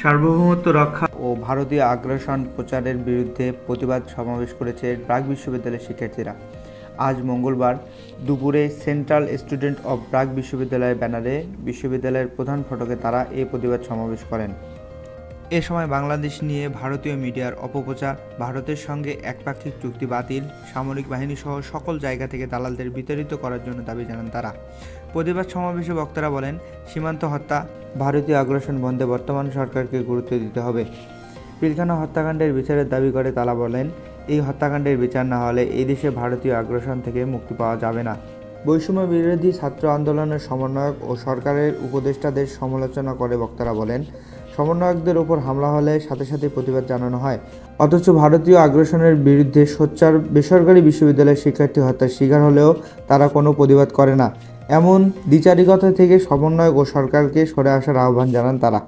সার্বভৌমত্ব রক্ষা ও ভারতীয় আগ্রাসন প্রচারের বিরুদ্ধে প্রতিবাদ সমাবেশ করেছে ব্রাক বিশ্ববিদ্যালয়ের শিক্ষার্থীরা। আজ মঙ্গলবার দুপুরে সেন্ট্রাল স্টুডেন্ট অব ব্রাক বিশ্ববিদ্যালয়ের ব্যানারে বিশ্ববিদ্যালয়ের প্রধান ফটকে তারা এই প্রতিবাদ সমাবেশ করেন। এ সময় বাংলাদেশ নিয়ে ভারতীয় মিডিয়ার অপপ্রচার, ভারতের সঙ্গে একপাক্ষিক চুক্তি বাতিল, সামরিক বাহিনী সহ সকল জায়গা থেকে দালালদের বিতাড়িত করার জন্য দাবি জানান তারা। প্রতিবাদ সমাবেশে বক্তারা বলেন, সীমান্ত হত্যা, ভারতীয় আগ্রাসন বন্ধে বর্তমান সরকারকে গুরুত্ব দিতে হবে। পিলখানা হত্যাকাণ্ডের বিচারের দাবি করে তারা বলেন, এই হত্যাকাণ্ডের বিচার না হলে এই দেশে ভারতীয় আগ্রাসন থেকে মুক্তি পাওয়া যাবে না। বৈষম্য বিরোধী ছাত্র আন্দোলনের সমন্বয়ক ও সরকারের উপদেষ্টাদের সমালোচনা করে বক্তারা বলেন, সমন্বয়কদের উপর হামলা হলে সাথে সাথে প্রতিবাদ জানানো হয়, অথচ ভারতীয় আগ্রাসনের বিরুদ্ধে সোচ্চার বেসরকারি বিশ্ববিদ্যালয়ের শিক্ষার্থী হত্যার শিকার হলেও তারা কোনো প্রতিবাদ করে না। এমন দ্বিচারিকতা থেকে সমন্বয়ক ও সরকারকে সরে আসার আহ্বান জানান তারা।